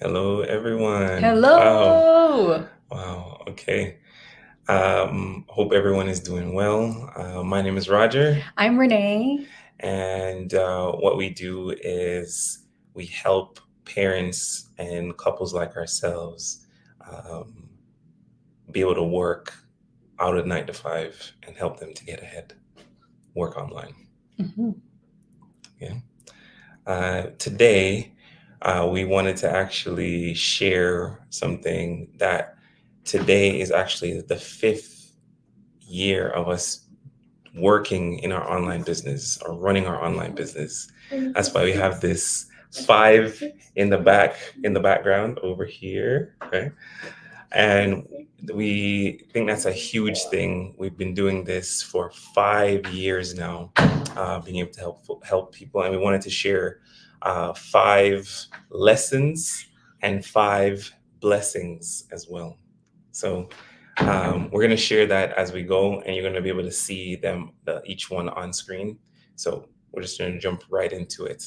Hello, everyone. Wow. Hello. Wow. Okay. Hope everyone is doing well. My name is Roger, I'm Renee. and what we do is we help parents and couples like ourselves um, be able to work out of 9 to 5 and help them to get ahead, work online. Mhm. Yeah. Today, we wanted to actually share something that today is actually the fifth year of us working in our online business or running our online business. That's why we have this five in the background over here, right? And we think that's a huge thing. We've been doing this for 5 years now, being able to help people, and we wanted to share five lessons and five blessings as well. So we're going to share that as we go, and you're going to be able to see them each one on screen. So we're just going to jump right into it.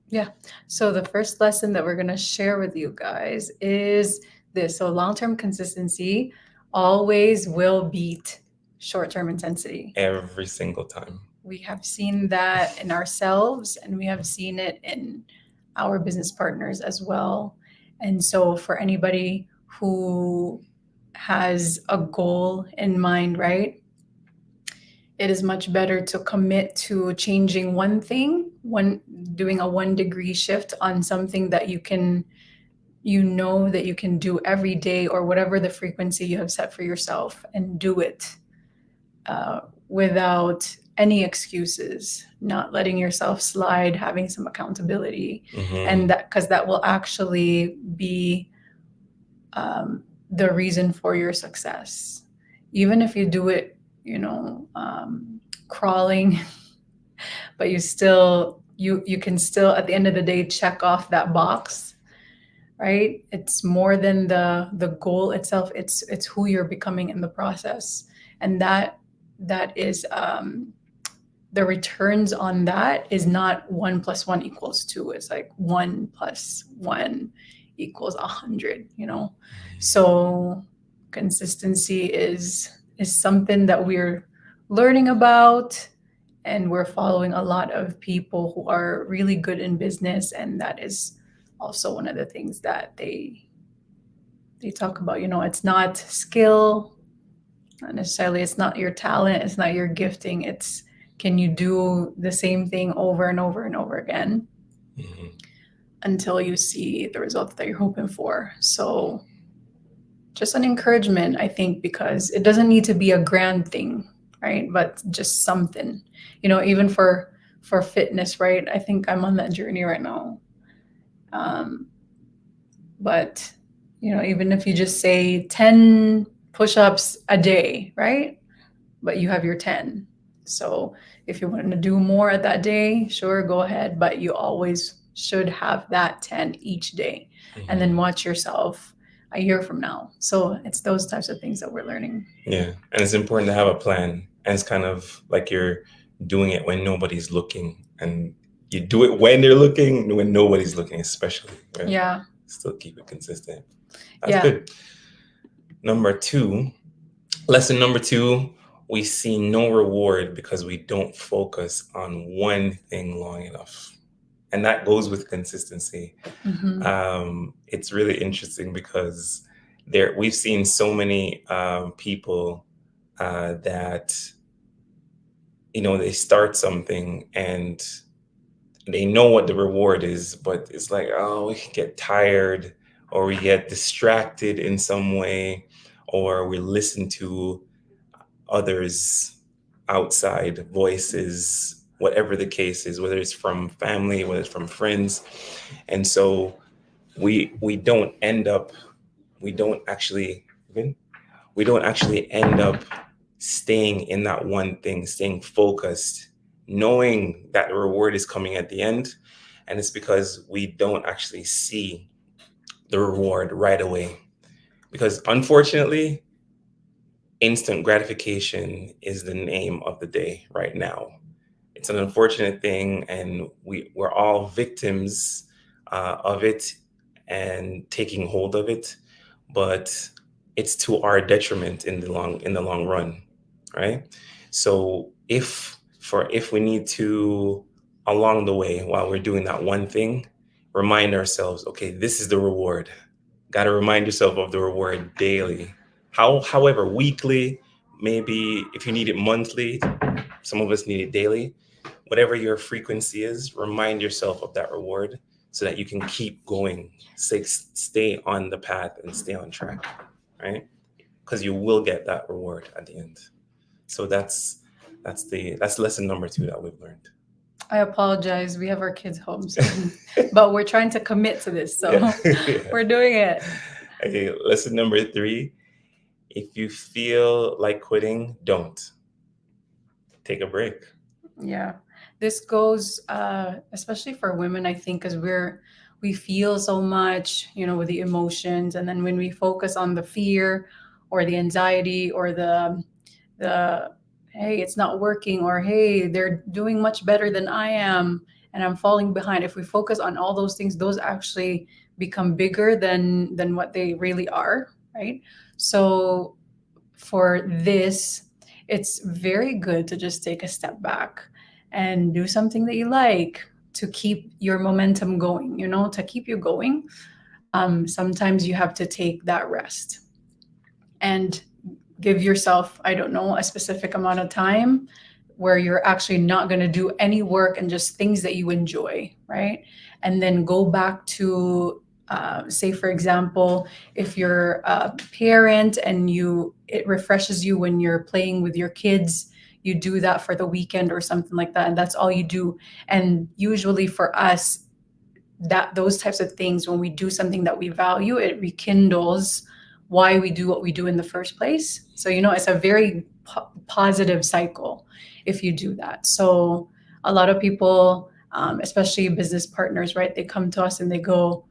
Yeah. So the first lesson that we're going to share with you guys is this. So long-term consistency always will beat short-term intensity. Every single time. We have seen that in ourselves and we have seen it in our business partners as well. And so for anybody who has a goal in mind, right? It is much better to commit to changing one thing, one doing a 1 degree shift on something that you know that you can do every day or whatever the frequency you have set for yourself and do it without any excuses, not letting yourself slide, having some accountability, and that because that will actually be the reason for your success. Even if you do it, crawling, but you can still at the end of the day check off that box, right? It's more than the goal itself. It's who you're becoming in the process, and that is the returns on that is not 1 + 1 = 2. It's like 1 + 1 = 100. So consistency is something that we're learning about, and we're following a lot of people who are really good in business, and that is also one of the things that they talk about. It's not skill, not necessarily, it's not your talent, it's not your gifting, it's can you do the same thing over and over and over again until you see the results that you're hoping for. So just an encouragement, I think, because it doesn't need to be a grand thing, right? But just something, even for fitness, right? I think I'm on that journey right now. Um, but even if you just say 10 push-ups a day, right? But you have your 10. So if you want to do more at that day, sure, go ahead. But you always should have that 10 each day. And then watch yourself a year from now. So it's those types of things that we're learning. Yeah, and it's important to have a plan, and it's kind of like you're doing it when nobody's looking, and you do it when they're looking, when nobody's looking, especially. Right? Yeah. Still keep it consistent. That's good. Lesson number two, we see no reward because we don't focus on one thing long enough. And that goes with consistency. It's really interesting because we've seen so many people that they start something and they know what the reward is, but it's like, oh, we get tired or we get distracted in some way, or we listen to others outside voices, whatever the case is, whether it's from family, whether it's from friends. And so we don't end up we don't actually we don't actually end up staying in that one thing, staying focused, knowing that the reward is coming at the end. And it's because we don't actually see the reward right away. Because unfortunately, instant gratification is the name of the day right now. It's an unfortunate thing, and we're all victims of it. and taking hold of it, but it's to our detriment in the long run, right? So if we need to, along the way while we're doing that one thing, remind ourselves, okay, this is the reward. Got to remind yourself of the reward daily. However, weekly, maybe if you need it monthly, some of us need it daily. Whatever your frequency is, remind yourself of that reward so that you can keep going, stay on the path and stay on track, right? Because you will get that reward at the end. So that's lesson number 2 that we've learned. I apologize. We have our kids home, so, but we're trying to commit to this, so Yeah. we're doing it. Okay, lesson number 3: if you feel like quitting, don't. Take a break. Yeah, this goes especially for women, I think, because we feel so much, with the emotions, and then when we focus on the fear or the anxiety or the hey, it's not working, or hey, they're doing much better than I am and I'm falling behind. If we focus on all those things, those actually become bigger than what they really are, right? So for this, it's very good to just take a step back and do something that you like to keep your momentum going, to keep you going. Sometimes you have to take that rest and give yourself, I don't know, a specific amount of time where you're actually not going to do any work and just things that you enjoy, right? And then go back to, say, for example, if you're a parent and it refreshes you when you're playing with your kids, you do that for the weekend or something like that, and that's all you do. And usually for us, that those types of things, when we do something that we value, it rekindles why we do what we do in the first place. So it's a very positive cycle if you do that. So a lot of people, especially business partners, right, they come to us and they go,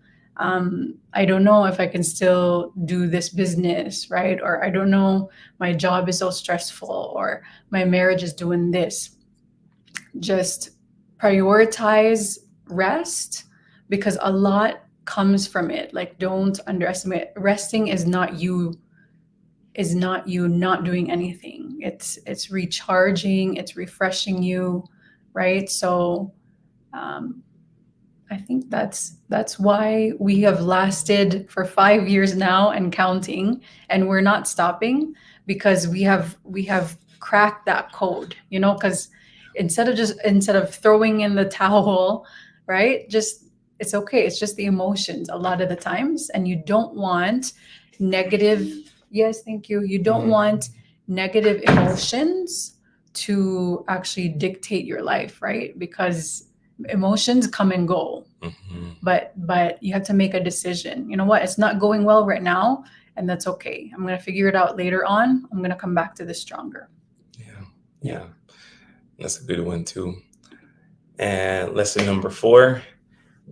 I don't know if I can still do this business, right? Or I don't know, my job is so stressful, or my marriage is doing this. Just prioritize rest, because a lot comes from it. Like, don't underestimate. Resting is not you not doing anything. It's recharging, it's refreshing you, right? So I think that's why we have lasted for 5 years now and counting, and we're not stopping, because we have cracked that code, because instead of throwing in the towel, right? Just, it's okay. It's just the emotions a lot of the times, and you don't want negative. Yes, thank you. You don't want negative emotions to actually dictate your life, right? Because emotions come and go, but you have to make a decision. You know what? It's not going well right now, and that's okay. I'm going to figure it out later on. I'm going to come back to this stronger. Yeah, that's a good one too. And lesson number 4: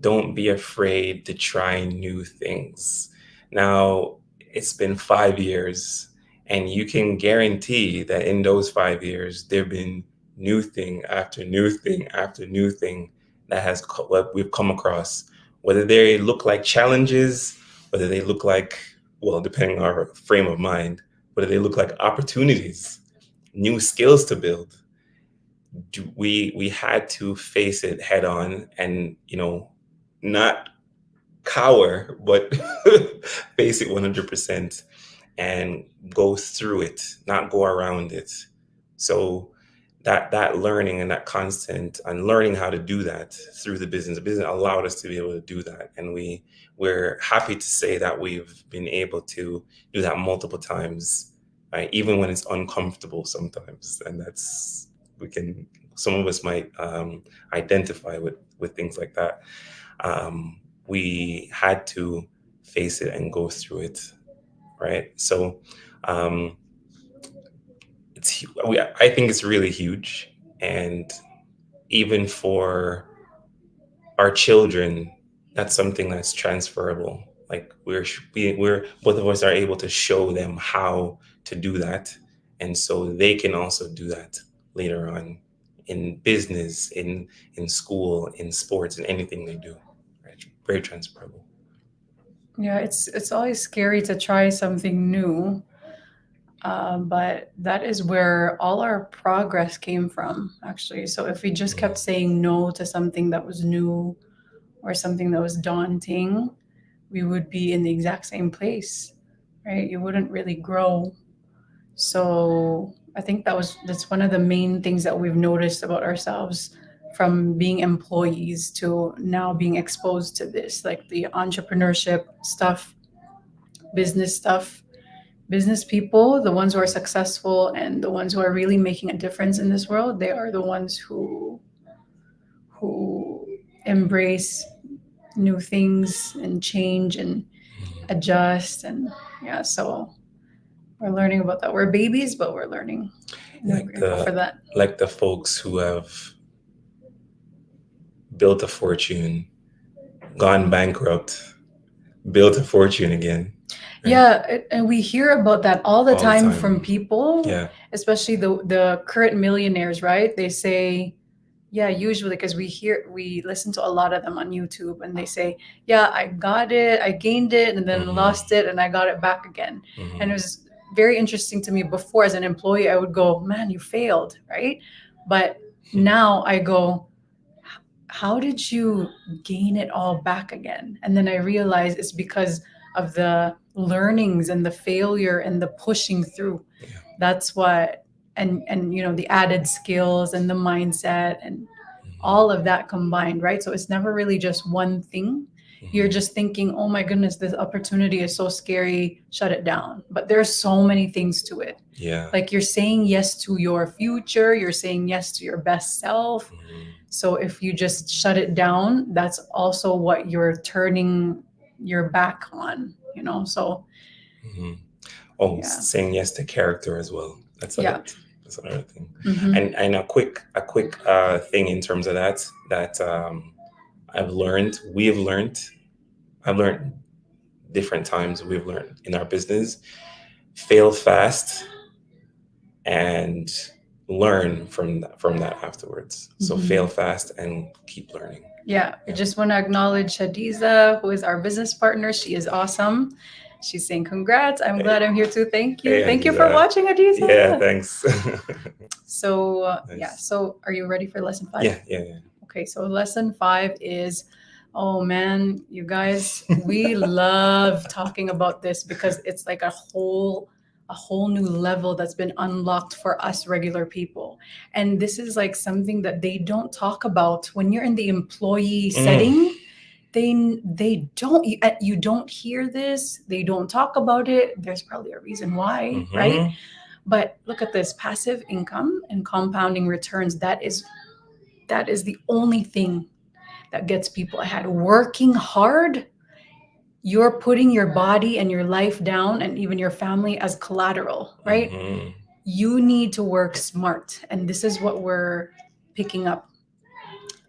don't be afraid to try new things. Now, it's been 5 years, and you can guarantee that in those 5 years, there have been new thing after new thing after new thing that what we've come across, whether they look like challenges, whether they look like, well, depending on our frame of mind, whether they look like opportunities, new skills to build. We had to face it head on, and not cower, but face it 100% and go through it, not go around it. So that learning and that constant and learning how to do that through the business allowed us to be able to do that. And we're happy to say that we've been able to do that multiple times, right? Even when it's uncomfortable sometimes. And some of us might identify with things like that. We had to face it and go through it, right? So I think it's really huge, and even for our children, that's something that's transferable. Like we're both of us are able to show them how to do that, and so they can also do that later on in business, in school, in sports, in anything they do. Right? Very transferable. Yeah, it's always scary to try something new, but that is where all our progress came from, actually. So if we just kept saying no to something that was new or something that was daunting, we would be in the exact same place, right? You wouldn't really grow. So I think that's one of the main things that we've noticed about ourselves from being employees to now being exposed to this, like the entrepreneurship stuff, business stuff. Business people, the ones who are successful and the ones who are really making a difference in this world, they are the ones who embrace new things and change and adjust. And yeah, so we're learning about that. We're babies, but we're learning. And we're Like grateful for that. the folks who have built a fortune, gone bankrupt, built a fortune again. Right? Yeah, and we hear about that all the time from people, Yeah. especially the current millionaires, right? They say, yeah, usually because we listen to a lot of them on YouTube, and they say, yeah, I got it, I gained it, and then lost it, and I got it back again. And it was very interesting to me before. As an employee, I would go, man, you failed, right? But now I go, how did you gain it all back again? And then I realize it's because of the learnings and the failure and the pushing through. Yeah. That's what, and you know, the added skills and the mindset and all of that combined, right? So it's never really just one thing. You're just thinking, oh my goodness, this opportunity is so scary, shut it down. But there's so many things to it. Yeah. Like you're saying yes to your future, you're saying yes to your best self. So if you just shut it down, that's also what you're turning your back on, you know? So saying yes to character as well. That's another thing. And a quick thing in terms of that I've learned different times we've learned in our business, fail fast and learn from that afterwards. So fail fast and keep learning. Yeah, I just want to acknowledge Hadiza, who is our business partner. She is awesome. She's saying congrats. I'm glad I'm here too. Thank you. Thank you for watching, Hadiza. Yeah, thanks. So Nice. So are you ready for lesson 5? Yeah. Okay, so lesson 5 is, oh man, you guys, we love talking about this because it's like a whole new level that's been unlocked for us regular people. And this is like something that they don't talk about when you're in the employee setting. They don't, you don't hear this, they don't talk about it. There's probably a reason why, right? But look at this, passive income and compounding returns. That is the only thing that gets people ahead. Working hard, you're putting your body and your life down and even your family as collateral, right? You need to work smart. And this is what we're picking up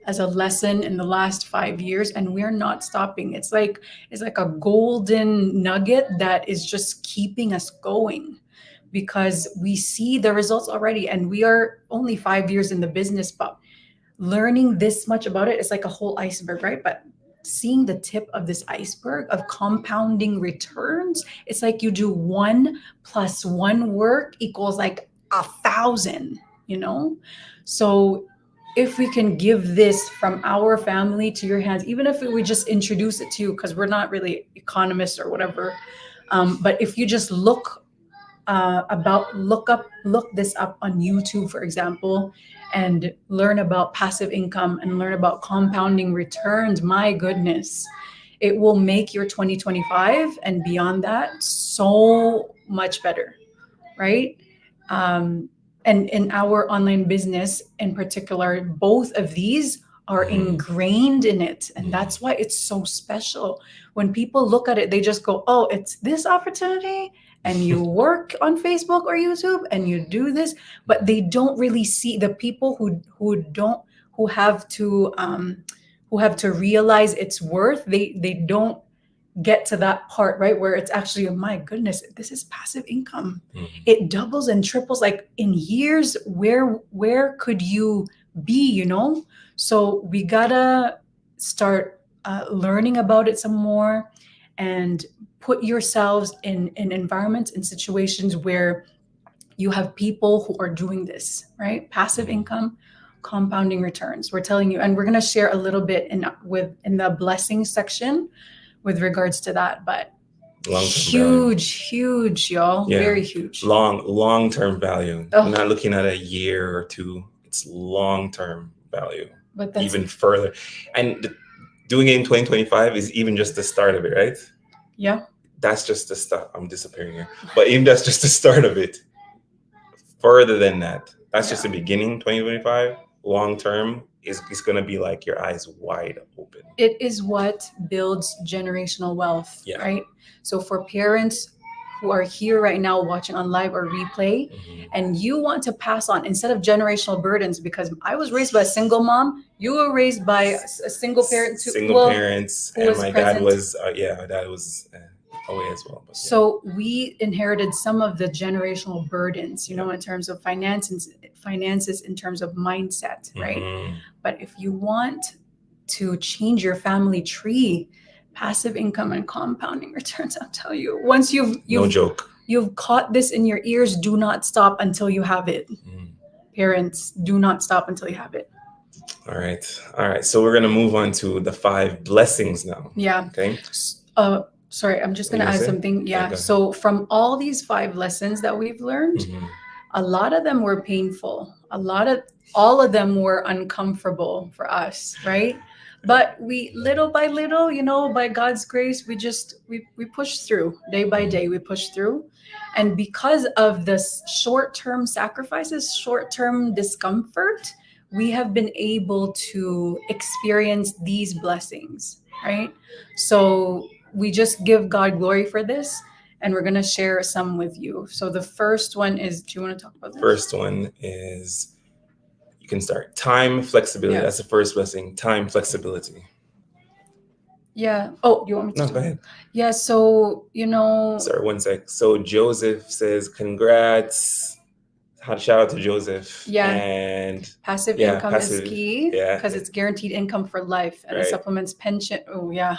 as a lesson in the last 5 years, and we're not stopping. It's like a golden nugget that is just keeping us going because we see the results already, and we are only 5 years in the business, but learning this much about it is like a whole iceberg, right? But seeing the tip of this iceberg of compounding returns, it's like you do 1 + 1 work equals like 1,000, you know? So if we can give this from our family to your hands, even if we just introduce it to you, because we're not really economists or whatever, but if you just look this up on YouTube, for example, and learn about passive income and learn about compounding returns, my goodness, it will make your 2025 and beyond that so much better, right? And in our online business in particular, both of these are ingrained in it. And that's why it's so special. When people look at it, they just go, oh, it's this opportunity. And you work on Facebook or YouTube and you do this, but they don't really see the people who have to realize its worth. They don't get to that part, right, where it's actually, oh my goodness, this is passive income. It doubles and triples like in years. Where could you be, you know? So we gotta start learning about it some more and put yourselves in environments and situations where you have people who are doing this, right? Passive income, compounding returns. We're telling you, and we're going to share a little bit in the blessing section with regards to that, but huge, y'all. Yeah. Very huge. Long-term value. We're not looking at a year or two. It's long-term value. But that's even further. And doing it in 2025 is even just the start of it, right? Yeah. That's just the stuff. I'm disappearing here. But even that's just the start of it. Further than that, that's just the beginning. 2025, long term is going to be like your eyes wide open. It is what builds generational wealth, right? So for parents who are here right now watching on live or replay, and you want to pass on instead of generational burdens, because I was raised by a single mom, you were raised by a single parent too. Parents, and my dad was my dad was away as well. But, so we inherited some of the generational burdens, you know, in terms of finances, in terms of mindset, right? But if you want to change your family tree, passive income and compounding returns, I'll tell you, once you've no joke, you've caught this in your ears, do not stop until you have it. Parents, do not stop until you have it. All right. So we're gonna move on to the 5 blessings now. Yeah. Okay. Sorry, I'm just gonna add something. Yeah. So from all these 5 lessons that we've learned, a lot of them were painful. All of them were uncomfortable for us, right? But we, little by little, you know, by God's grace, we push through day by day. We push through, and because of the short-term sacrifices, short-term discomfort, we have been able to experience these blessings, right? So we just give God glory for this, and we're going to share some with you. So the first one is, do you want to talk about this? First one is, you can start. Time flexibility. Yeah. That's the first blessing. Time flexibility. Yeah. Oh, you want me to? No, go ahead. Yeah. So, you know. Sorry, one sec. So Joseph says, congrats. Shout out to Joseph. Yeah. And passive income is key because it's guaranteed income for life, and it supplements pension. Oh, yeah.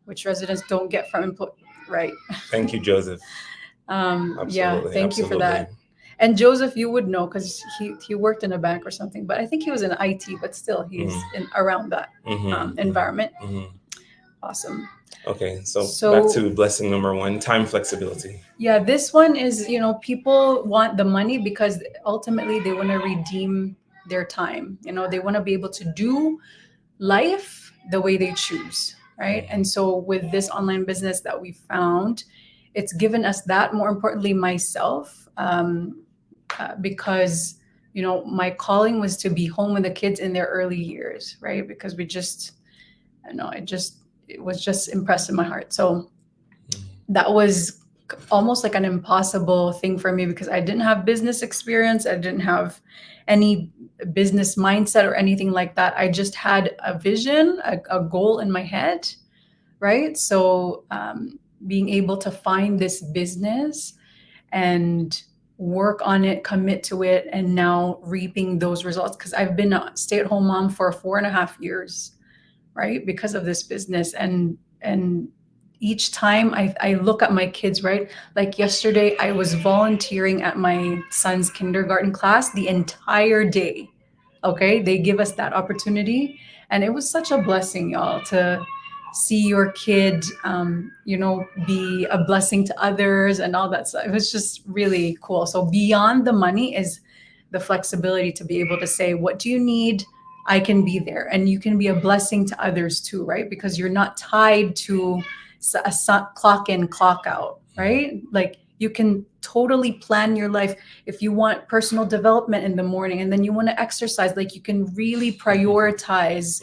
Which residents don't get from employee. Right. Thank you, Joseph. Yeah. Thank you for that. And Joseph, you would know because he worked in a bank or something, but I think he was in IT, but still he's around that environment. Awesome. Okay. So back to blessing number 1, time flexibility. Yeah. This one is, you know, people want the money because ultimately they want to redeem their time. You know, they want to be able to do life the way they choose. Right. And so with this online business that we found, it's given us that, more importantly, myself, because, you know, my calling was to be home with the kids in their early years. Right. Because it was just impressed in my heart. So that was almost like an impossible thing for me because I didn't have business experience. I didn't have any business mindset or anything like that. I just had a vision, a goal in my head, right? So being able to find this business and work on it, commit to it, and now reaping those results, because I've been a stay-at-home mom for 4.5 years, right? Because of this business. And each time I look at my kids, right? Like yesterday, I was volunteering at my son's kindergarten class the entire day. Okay. They give us that opportunity. And it was such a blessing, y'all, to see your kid, you know, be a blessing to others and all that stuff. It was just really cool. So beyond the money is the flexibility to be able to say, what do you need? I can be there. And you can be a blessing to others too, right? Because you're not tied to a clock in, clock out, right? Like you can totally plan your life. If you want personal development in the morning and then you want to exercise, like you can really prioritize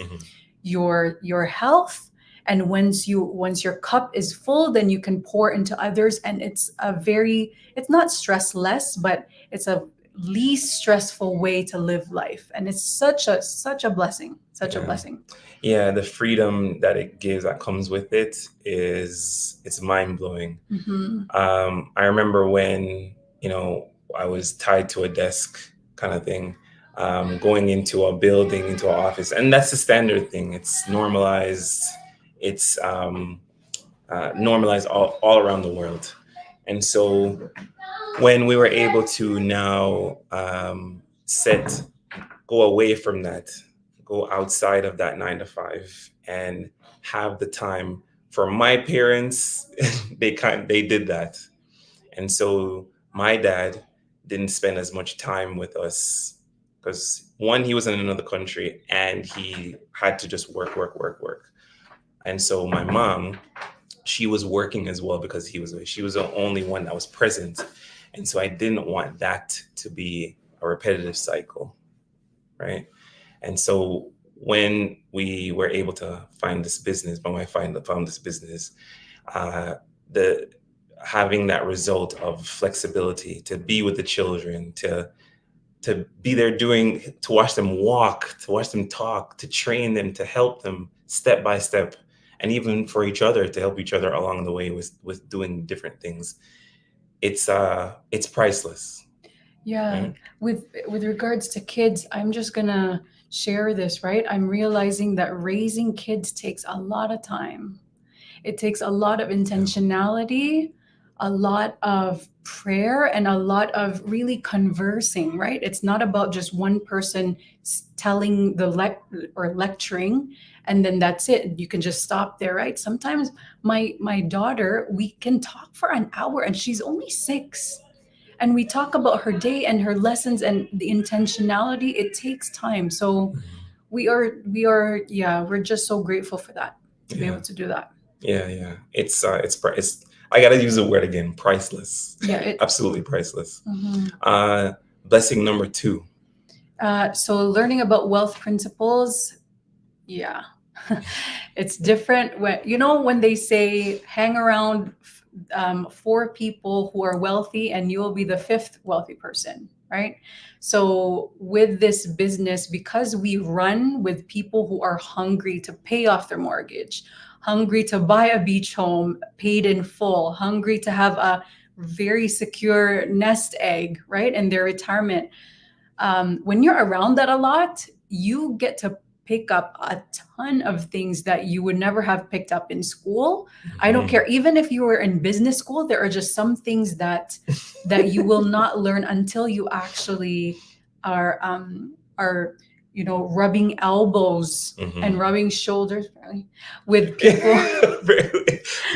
your health. And once your cup is full, then you can pour into others. And it's not stressless, but it's a least stressful way to live life. And it's such a blessing, a blessing. Yeah, the freedom that it gives, that comes with it's mind blowing. I remember when, you know, I was tied to a desk kind of thing, going into a building, into an office, and that's the standard thing. It's normalized. It's normalized all around the world. And so when we were able to now set go away from that, go outside of that 9 to 5, and have the time for my parents, they did that. And so my dad didn't spend as much time with us because one, he was in another country and he had to just work, work, work, work. And so my mom, she was working as well because she was the only one that was present. And so I didn't want that to be a repetitive cycle, right? And so when we were able to find this business, my wife found this business, the having that result of flexibility to be with the children, to be there to watch them walk, to watch them talk, to train them, to help them step by step, and even for each other to help each other along the way with doing different things. It's priceless. Yeah. Right? With regards to kids, I'm just gonna share this, right? I'm realizing that raising kids takes a lot of time. It takes a lot of intentionality, a lot of prayer, and a lot of really conversing, right? It's not about just one person telling or lecturing, and then that's it. You can just stop there, right? Sometimes my daughter, we can talk for an hour, and she's only 6, and we talk about her day and her lessons and the intentionality. It takes time. So we're just so grateful for that, to be Yeah. able to do that. Yeah. It's I gotta use the word again, priceless. Yeah. Absolutely priceless. Mhm. Blessing number 2. So learning about wealth principles, yeah. It's different when they say hang around 4 people who are wealthy and you will be the 5th wealthy person, right? So with this business, because we run with people who are hungry to pay off their mortgage, hungry to buy a beach home paid in full, hungry to have a very secure nest egg, right, in their retirement. When you're around that a lot, you get to pick up a ton of things that you would never have picked up in school. I don't care. Even if you were in business school, there are just some things that you will not learn until you actually are rubbing elbows and rubbing shoulders with people.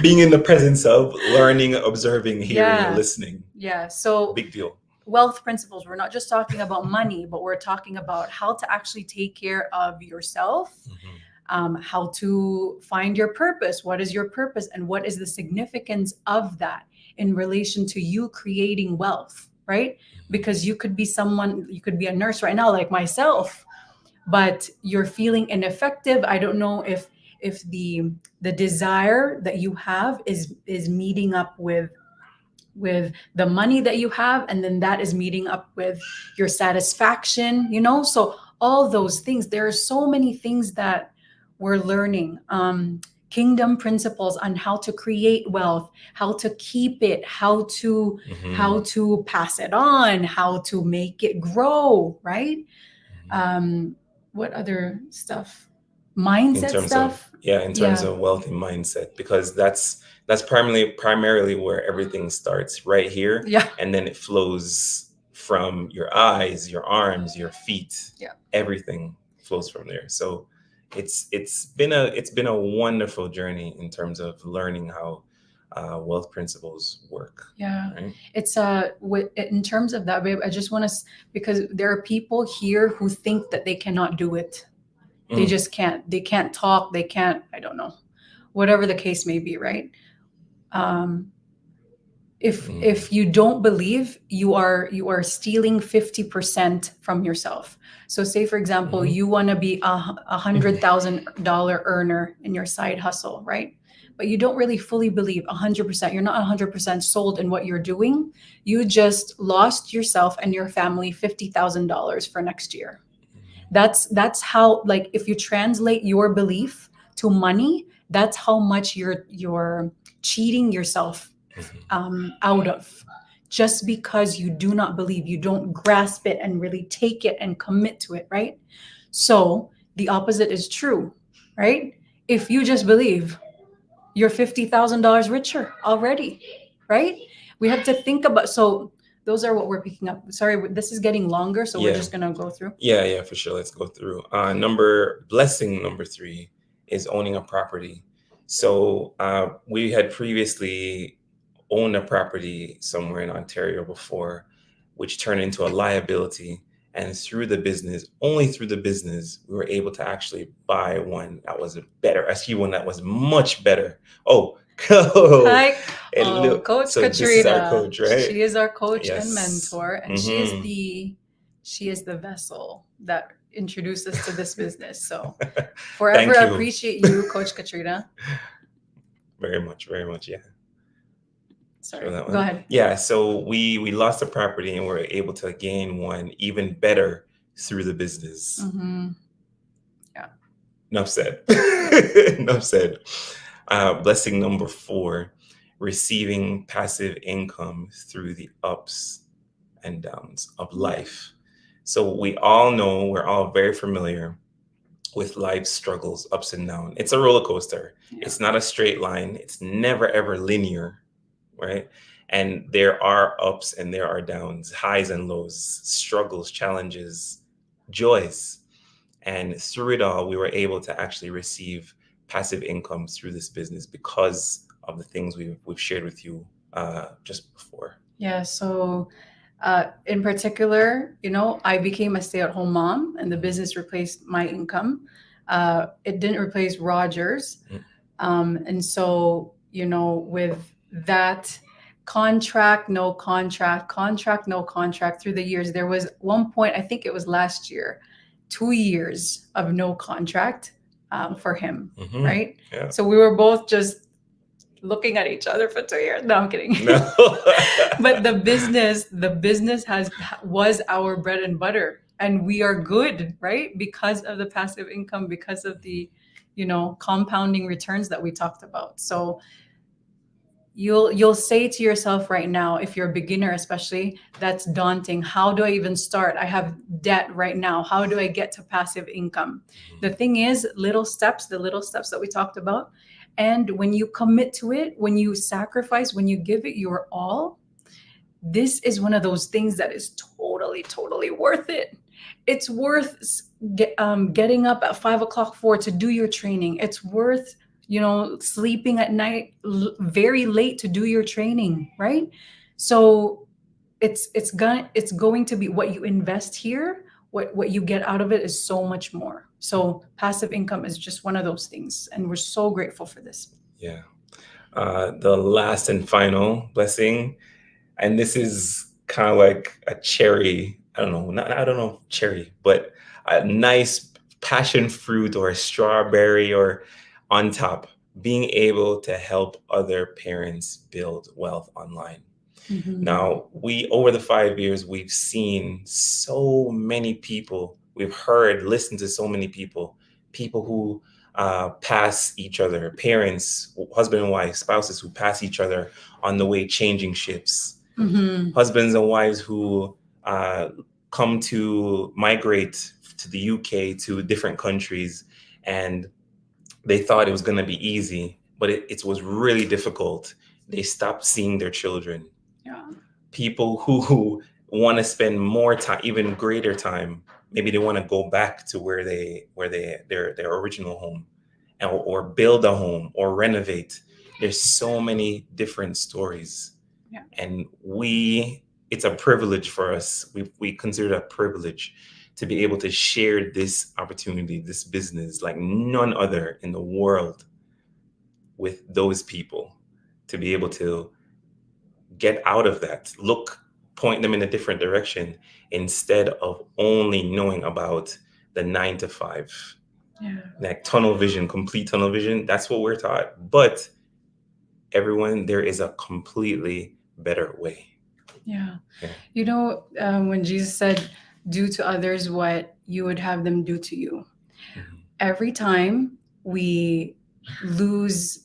Being in the presence of, learning, observing, hearing, Yeah. and listening. Yeah. So Big deal. wealth principles, we're not just talking about money, but we're talking about how to actually take care of yourself, how to find your purpose. What is your purpose, and what is the significance of that in relation to you creating wealth, right? Because you could be a nurse right now, like myself, but you're feeling ineffective. I don't know if the desire that you have is meeting up with the money that you have, and then that is meeting up with your satisfaction, so all those things. There are so many things that we're learning, kingdom principles on how to create wealth, how to keep it, how to pass it on, how to make it grow, right? What other stuff? Mindset stuff. In terms of wealth and mindset, because that's primarily where everything starts, right here. Yeah. And then it flows from your eyes, your arms, your feet. Yeah. Everything flows from there. So it's been a wonderful journey in terms of learning how wealth principles work. Yeah. Right? It's in terms of that, babe, I just want to, because there are people here who think that they cannot do it. They just can't. They can't talk. They can't, I don't know, whatever the case may be, right? If you don't believe, you are stealing 50% from yourself. So say, for example, you want to be a $100,000 earner in your side hustle, right? But you don't really fully believe 100%. You're not 100% sold in what you're doing. You just lost yourself and your family $50,000 for next year. That's how, like, if you translate your belief to money, that's how much you're cheating yourself out of, just because you do not believe, you don't grasp it and really take it and commit to it, right? So the opposite is true, right? If you just believe, you're $50,000 richer already, right? We have to think about, so those are what we're picking up. Sorry, this is getting longer, so we're Yeah. just gonna go through. Yeah, for sure. Let's go through. Blessing number 3 is owning a property. So we had previously owned a property somewhere in Ontario before, which turned into a liability. And only through the business, we were able to actually buy one that was actually one that was much better. Oh, Hi, Coach so this is our Katrina. coach, right? She is our coach and Yes. mentor, and she is the vessel that introduced us to this business. So forever Thank you. appreciate you, Coach Katrina. Very much, yeah. Sorry, That go one. ahead. Yeah, so we lost the property and we're able to gain one even better through the business. Mhm. Enough said. Enough said. Blessing number 4, receiving passive income through the ups and downs of life. So we're all very familiar with life's struggles, ups and downs. It's a roller coaster. Yeah. It's not a straight line. It's never ever linear, right? And there are ups and there are downs, highs and lows, struggles, challenges, joys. And through it all, we were able to actually receive passive income through this business because of the things we've shared with you just before. Yeah. So, in particular, I became a stay-at-home mom, and the business replaced my income. It didn't replace Roger's, and so with that contract, no contract, no contract through the years, there was one point, I think it was last year, 2 years of no contract for him, right? Yeah. So we were both just looking at each other for 2 years. No, I'm kidding. No. But the business was our bread and butter, and we are good, right? Because of the passive income, because of the compounding returns that we talked about. So you'll say to yourself right now, if you're a beginner especially, that's daunting. How do I even start? I have debt right now. How do I get to passive income? The thing is, the little steps that we talked about. And when you commit to it, when you sacrifice, when you give it your all, this is one of those things that is totally, totally worth it. It's worth getting up at 5:00 to do your training. It's worth sleeping at night very late to do your training, right? So it's going to be what you invest here, what you get out of it is so much more. So passive income is just one of those things, and we're so grateful for this. Yeah. The last and final blessing, and this is kind of like a cherry. I don't know cherry, but a nice passion fruit or a strawberry or on top, being able to help other parents build wealth online. Now, over the 5 years, we've seen so many people, listened to so many people who pass each other, parents, husband and wife, spouses who pass each other on the way changing ships, husbands and wives who come to migrate to the UK, to different countries, and they thought it was going to be easy, but it was really difficult. They stopped seeing their children. Yeah. People who want to spend more time, even greater time. Maybe they want to go back to their original home, or build a home or renovate. There's so many different stories. Yeah. And it's a privilege for us. We consider it a privilege to be able to share this opportunity, this business, like none other in the world, with those people, to be able to get out of that, point them in a different direction, instead of only knowing about the 9 to 5. Yeah. Like complete tunnel vision. That's what we're taught. But everyone, there is a completely better way. Yeah. When Jesus said, do to others what you would have them do to you. Every time we lose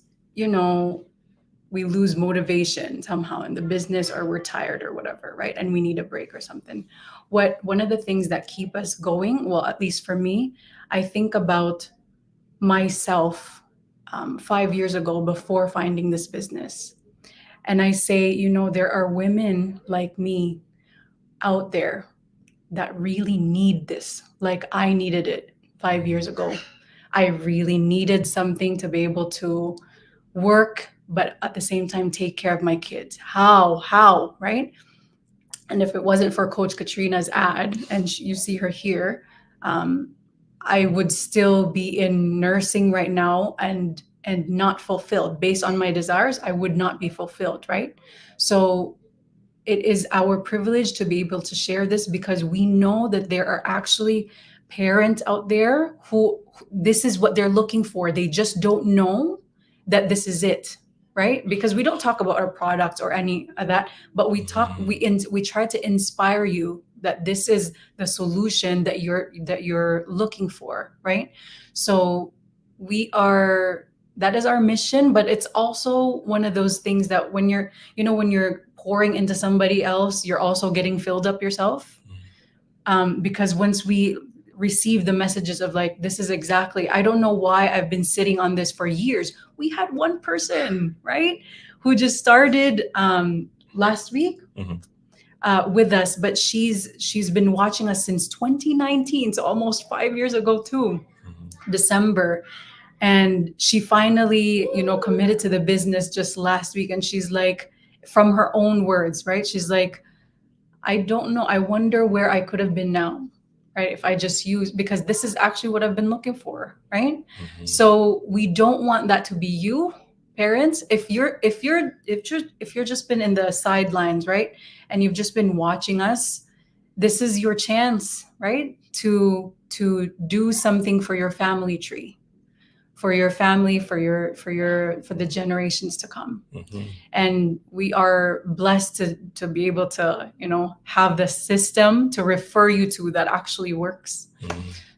motivation somehow in the business, or we're tired or whatever, right? And we need a break or something. One of the things that keep us going, well, at least for me, I think about myself 5 years ago before finding this business. And I say, there are women like me out there that really need this. Like I needed it 5 years ago. I really needed something to be able to work, but at the same time take care of my kids. How, right? And if it wasn't for Coach Katrina's ad, and you see her here, I would still be in nursing right now and not fulfilled. Based on my desires, I would not be fulfilled, right? So it is our privilege to be able to share this, because we know that there are actually parents out there who this is what they're looking for. They just don't know that this is it, right? Because we don't talk about our products or any of that, but we try to inspire you that this is the solution that you're looking for, right? So that is our mission, but it's also one of those things that when you're pouring into somebody else, you're also getting filled up yourself. Because once we receive the messages of like, this is exactly, I don't know why I've been sitting on this for years. We had one person, right, who just started last week with us, but she's been watching us since 2019, so almost 5 years ago too, December. And she finally, committed to the business just last week. And she's like, from her own words, right? She's like, I don't know. I wonder where I could have been now, right? If I just because this is actually what I've been looking for, right? So we don't want that to be you, parents. If you're just been in the sidelines, right? And you've just been watching us, this is your chance, right? To do something for your family tree, for your family, for the generations to come. And we are blessed to be able to, have the system to refer you to that actually works.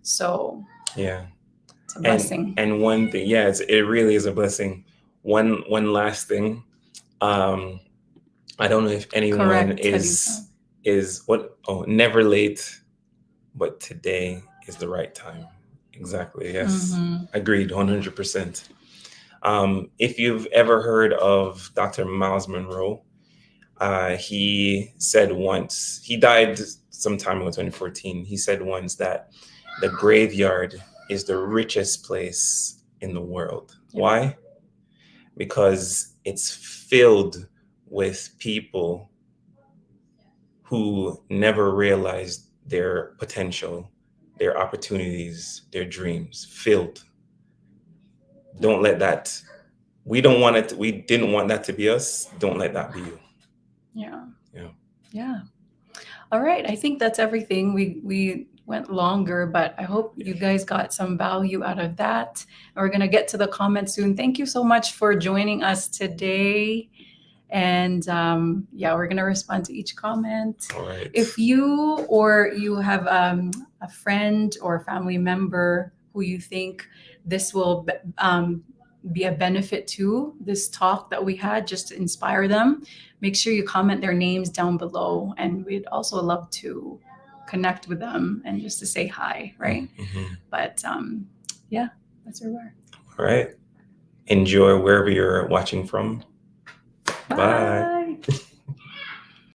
So yeah, it's a blessing. And one thing, it really is a blessing. One last thing, I don't know if anyone is never late, but today is the right time. Exactly. Yes. Agreed. 100%. If you've ever heard of Dr. Miles Monroe, he said once, he died sometime in 2014. He said once that the graveyard is the richest place in the world. Yep. Why? Because it's filled with people who never realized their potential, their opportunities, their dreams. Filled. Don't let that. We didn't want that to be us. Don't let that be you. Yeah. All right. I think that's everything. We went longer, but I hope you guys got some value out of that. And we're going to get to the comments soon. Thank you so much for joining us today. And we're going to respond to each comment. All right. If you have a friend or a family member who you think this will be a benefit to, this talk that we had, just to inspire them, make sure you comment their names down below. And we'd also love to connect with them and just to say hi, right? But that's where we are. All right. Enjoy wherever you're watching from. Bye.